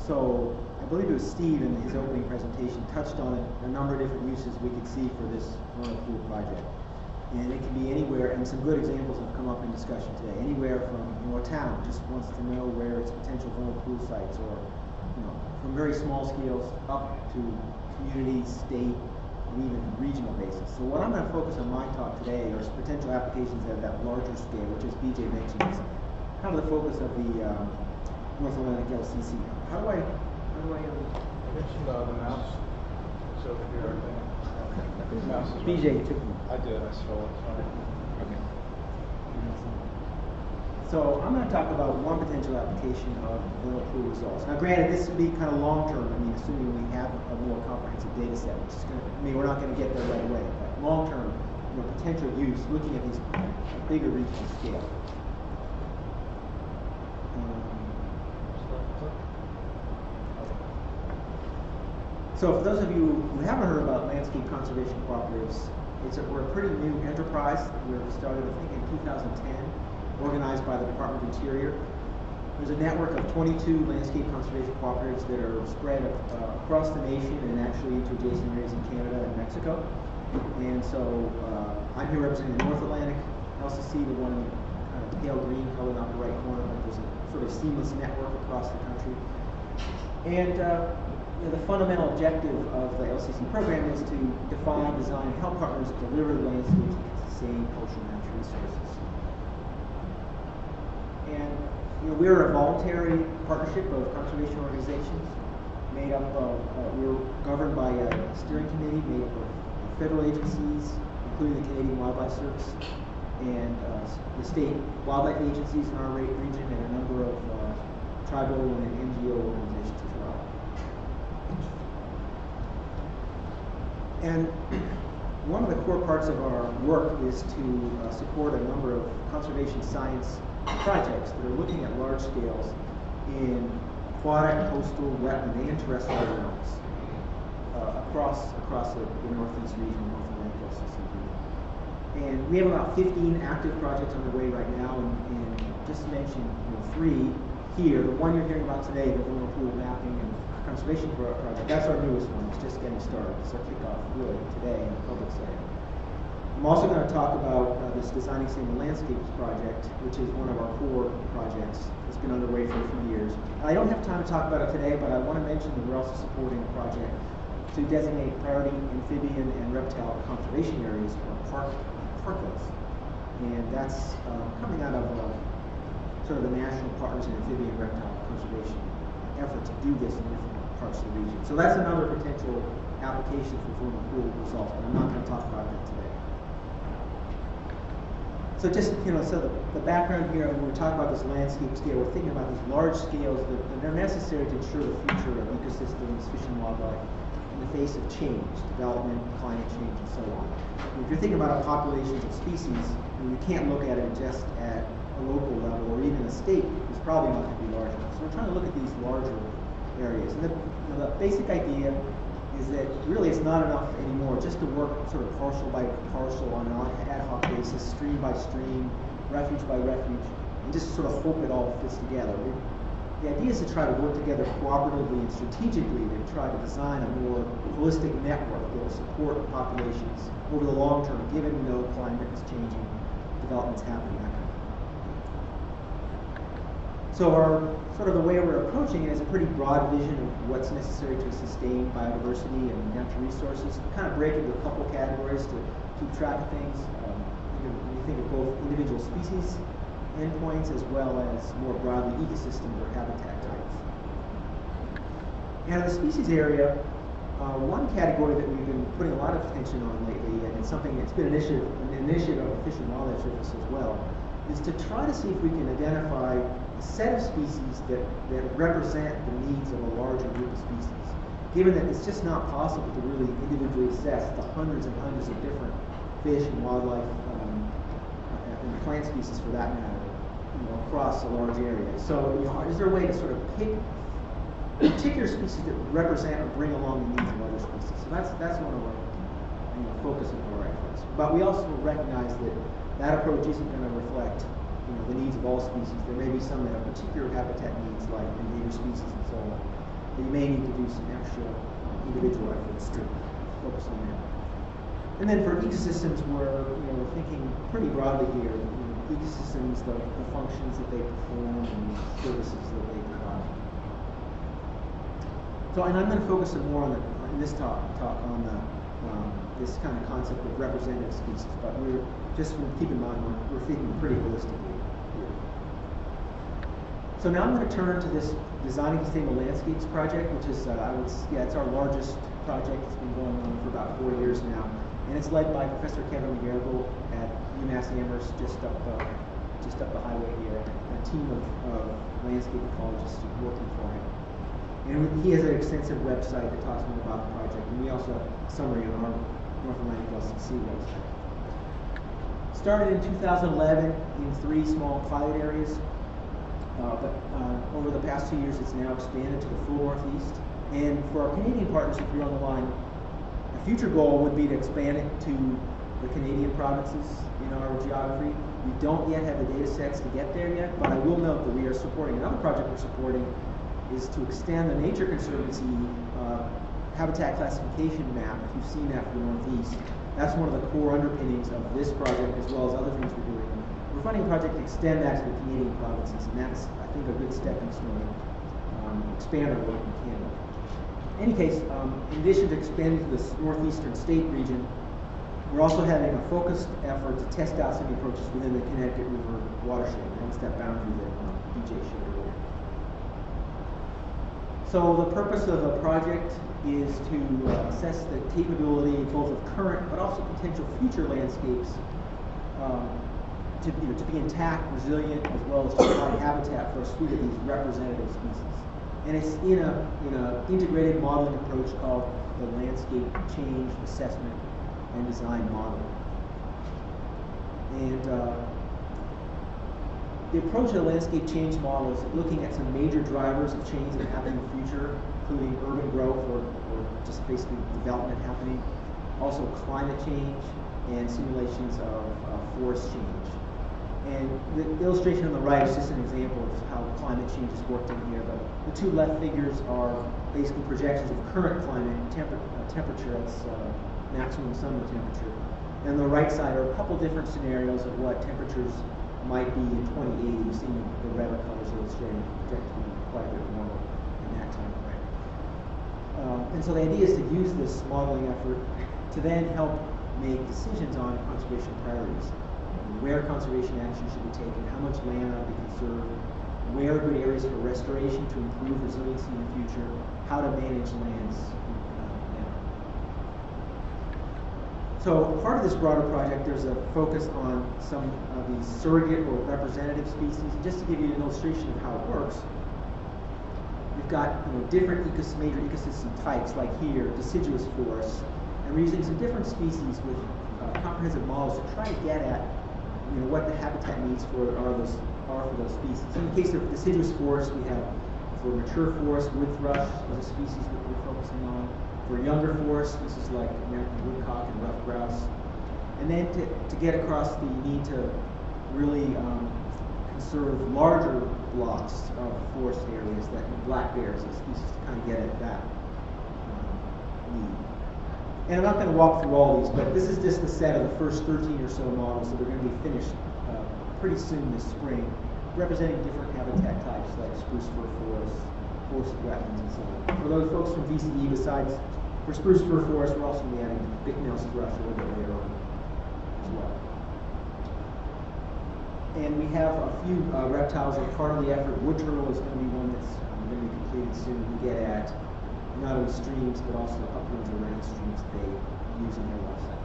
So I believe it was Steve in his opening presentation touched on a number of different uses we could see for this vernal pool project. And it can be anywhere, and some good examples have come up in discussion today, anywhere from a town just wants to know where its potential vernal pool sites, or from very small scales up to community, state, and even regional basis. So what I'm going to focus on my talk today are potential applications at that larger scale, which as BJ mentioned is kind of the focus of the North Atlantic LCC. How do I mentioned the mouse. It's over here, I think. The mouse is BJ took me. I did, I stole it. Sorry. Okay. So I'm going to talk about one potential application of vernal pool results. Now granted, this would be kind of long term, assuming we have a more comprehensive data set, which is going to, we're not going to get there right away, but long term, potential use, looking at these bigger regional scale. So for those of you who haven't heard about landscape conservation cooperatives, we're a pretty new enterprise. We were started, I think, in 2010, organized by the Department of Interior. There's a network of 22 landscape conservation cooperatives that are spread across the nation and actually into adjacent areas in Canada and Mexico. And so I'm here representing the North Atlantic LCC, the one in kind of pale green color on the right corner, but there's a sort of seamless network across the country. And the fundamental objective of the LCC program is to define, design, and help partners deliver the landscapes that sustain coastal natural resources. And we're a voluntary partnership of conservation organizations made up of, we're governed by a steering committee made up of federal agencies, including the Canadian Wildlife Service, and the state wildlife agencies in our region, and a number of tribal and NGO organizations as well. And one of the core parts of our work is to support a number of conservation science projects that are looking at large scales in aquatic, coastal, wetland, and terrestrial realms across the Northeast region, North Atlantic LCC region. And we have about 15 active projects underway right now, and just to mention 3 here. The one you're hearing about today, the vernal pool mapping and conservation project, that's our newest one. It's just getting started. It's our kickoff really today in the public setting. I'm also going to talk about this Designing Sustainable Landscapes project, which is one of our core projects. It's been underway for a few years. I don't have time to talk about it today, but I want to mention that we're also supporting a project to designate priority amphibian and reptile conservation areas, or parklets. And that's coming out of sort of the National Partners in Amphibian and Reptile Conservation effort to do this in different parts of the region. So that's another potential application for vernal pool results, but I'm not going to talk about that today. So just, so the background here, when we're talking about this landscape scale, we're thinking about these large scales that they're necessary to ensure the future of ecosystems, fish and wildlife, in the face of change, development, climate change, and so on. If you're thinking about populations of species, you can't look at it just at a local level, or even a state is probably not going to be large enough. So we're trying to look at these larger areas. And the basic idea is that really it's not enough anymore just to work sort of parcel by parcel on an ad hoc basis, stream by stream, refuge by refuge, and just sort of hope it all fits together. The idea is to try to work together cooperatively and strategically to try to design a more holistic network that will support populations over the long term, given climate is changing, development's happening, that kind of thing. So sort of the way we're approaching it is a pretty broad vision of what's necessary to sustain biodiversity and natural resources. We kind of break into a couple categories to keep track of things. When you think of both individual species endpoints as well as more broadly ecosystems or habitat types. And in the species area, one category that we've been putting a lot of attention on lately, and it's something that's been an initiative of the Fish and Wildlife Service as well, is to try to see if we can identify a set of species that represent the needs of a larger group of species, given that it's just not possible to really individually assess the hundreds and hundreds of different fish and wildlife and plant species, for that matter, across a large area. So, is there a way to sort of pick particular species that represent or bring along the needs of other species? So that's one of our focus of our efforts. But we also recognize that approach isn't going to reflect the needs of all species. There may be some that have particular habitat needs, like endangered species and so on. but you may need to do some extra individual efforts to focus on that. And then for ecosystems, we're thinking pretty broadly here. Ecosystems, the functions that they perform, and the services that they provide. So, and I'm going to focus some more on in this talk on this kind of concept of representative species. But we're just keep in mind we're thinking pretty holistically here. So now I'm going to turn to this Designing Sustainable Landscapes project, which is it's our largest project. It's been going on for about 4 years now. And it's led by Professor Kevin McGarrigle at UMass Amherst, just up the highway here, a team of landscape ecologists working for him. And he has an extensive website that talks more about the project, and we also have a summary on our North Atlantic LCC website. Started in 2011 in 3 small pilot areas, but over the past 2 years it's now expanded to the full Northeast. And for our Canadian partners, if you're on the line, a future goal would be to expand it to the Canadian provinces in our geography. We don't yet have the data sets to get there yet, but I will note that we are supporting, another project we're supporting is to extend the Nature Conservancy habitat classification map. If you've seen that for the Northeast, that's one of the core underpinnings of this project as well as other things we're doing. We're funding a project to extend that to the Canadian provinces, and that's, I think, a good stepping stone, expand our work in Canada. In any case, in addition to expanding to this northeastern state region, we're also having a focused effort to test out some approaches within the Connecticut River watershed. That's that boundary that BJ showed earlier. So the purpose of the project is to assess the capability both of current but also potential future landscapes to be intact, resilient, as well as to provide habitat for a suite of these representative species. And it's in a integrated modeling approach called the Landscape Change Assessment and Design Model. And the approach of the landscape change model is looking at some major drivers of change that happen in the future, including urban growth or just basically development happening, also climate change and simulations of forest change. And the illustration on the right is just an example of how climate change is worked in here. But the 2 left figures are basically projections of current climate temperature, that's maximum summer temperature. And the right side are a couple different scenarios of what temperatures might be in 2080. You've seen the redder colors illustrating projected to be quite a bit warmer in that time frame. And so the idea is to use this modeling effort to then help make decisions on conservation priorities. Where conservation action should be taken, how much land ought to be conserved, where are good areas for restoration to improve resiliency in the future, how to manage lands. So part of this broader project, there's a focus on some of these surrogate or representative species. Just to give you an illustration of how it works, we've got different major ecosystem types, like here, deciduous forests, and we're using some different species with comprehensive models to try to get at what the habitat needs are for those species. In the case of deciduous forests, we have for mature forests, wood thrush is a species that we're focusing on. For younger forests, species like American woodcock and ruffed grouse. And then to get across the need to really conserve larger blocks of forest areas, that black bears, a species to kind of get at that need. And I'm not going to walk through all these, but this is just the set of the first 13 or so models that are going to be finished pretty soon this spring, representing different habitat types like spruce fir forests, forested wetlands, and so on. For those folks from VCE, besides for spruce fir forest, we're also going to be adding bicknail thrush a little bit later on as well. And we have a few reptiles that are part of the effort. Wood turtle is going to be one that's going to be completed soon. We get at not only streams, but also uplands around streams they use in their website.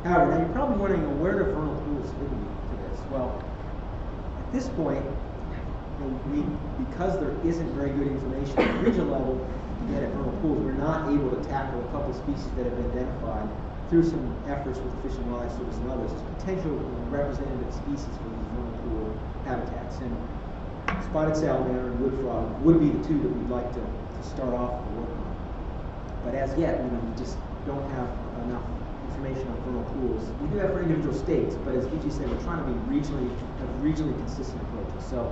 However, now you're probably wondering, where do vernal pools fit into this? Well, at this point, because there isn't very good information at the regional level to get at vernal pools, we're not able to tackle a couple of species that have been identified through some efforts with the Fish and Wildlife Service and others, potential representative species for these vernal pool habitats. And spotted salamander and wood frog would be the 2 that we'd like to start off the work on. But as yet, we just don't have enough information on vernal pools. We do have for individual states, but as BG said, we're trying to have regionally consistent approaches. So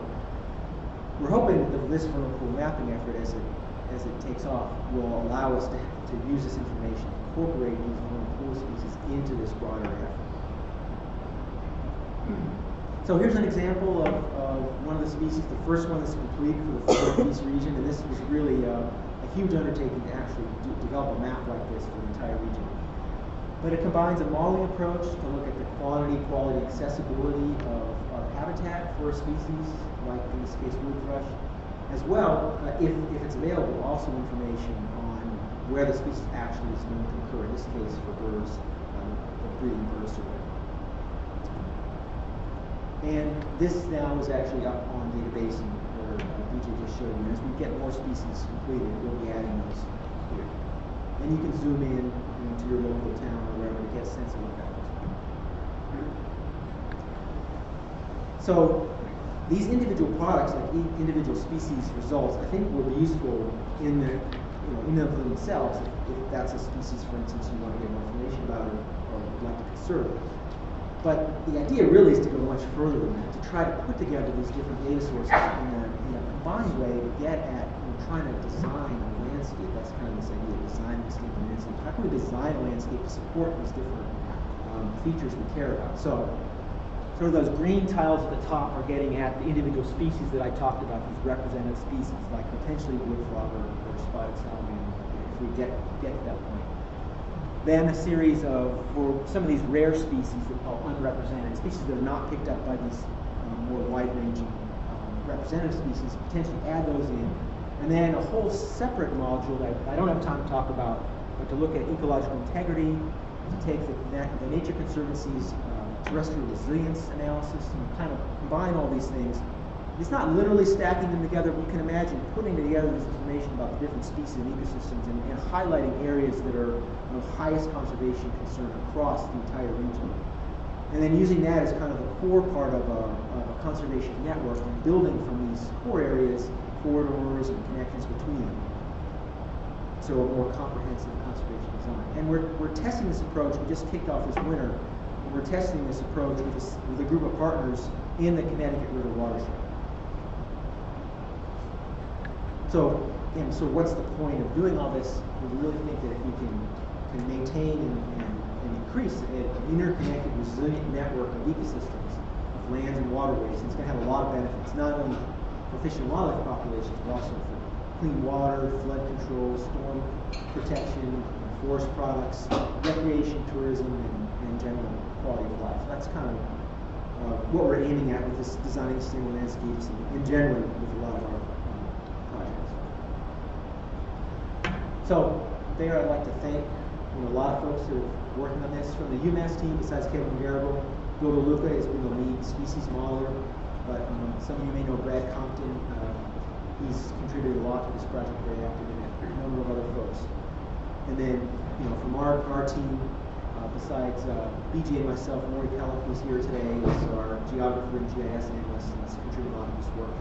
we're hoping that this vernal pool mapping effort, as it as it takes off, will allow us to use this information, incorporate these vernal pool species into this broader effort. So here's an example of one of the species, the first one that's complete for the Northeast region, and this was really a huge undertaking to actually develop a map like this for the entire region. But it combines a modeling approach to look at the quality, accessibility of habitat for a species, like in this case wood thrush, as well, if it's available, also information on where the species actually is going to occur, in this case for birds, breeding birds or whatever. And this now is actually up on database where BJ just showed you. As we get more species completed, we'll be adding those here. And you can zoom in to your local town or wherever to get a sense of what that looks like. So these individual products, like individual species results, I think will be useful in the in and of themselves if that's a species, for instance, you want to get more information about or would like to conserve. But the idea really is to go much further than that, to try to put together these different data sources in a combined way to get at trying to design a landscape. That's kind of this idea of designing a landscape. How can we design a landscape to support these different features we care about? So, sort of those green tiles at the top are getting at the individual species that I talked about, these representative species, like potentially wood frog or spotted salamander, if we get to that point. Then a series of, for some of these rare species that we call unrepresented, species that are not picked up by these more wide-ranging representative species, potentially add those in. And then a whole separate module that I don't have time to talk about, but to look at ecological integrity, to take the Nature Conservancy's terrestrial resilience analysis and kind of combine all these things. It's not literally stacking them together, but you can imagine putting together this information about the different species and ecosystems and highlighting areas that are of highest conservation concern across the entire region. And then using that as kind of the core part of a conservation network and building from these core areas corridors and connections between them. So a more comprehensive conservation design. And we're testing this approach. We just kicked off this winter. And we're testing this approach with a group of partners in the Connecticut River watershed. So what's the point of doing all this? We really think that if we can maintain and increase an interconnected, resilient network of ecosystems, of lands and waterways, it's going to have a lot of benefits, not only for fish and wildlife populations, but also for clean water, flood control, storm protection, forest products, recreation, tourism, and general quality of life. That's kind of what we're aiming at with this designing sustainable landscapes and generally with a lot of our projects. So there I'd like to thank a lot of folks who are working on this. From the UMass team, besides Kevin Garable, Bill DeLuca has been the lead species modeler, but some of you may know Brad Compton. He's contributed a lot to this project, very active in it, a number of other folks. And then, from our team, besides BJ and myself, Maury Kellett, who's here today, is our geographer and GIS analyst, and has contributed a lot to this work.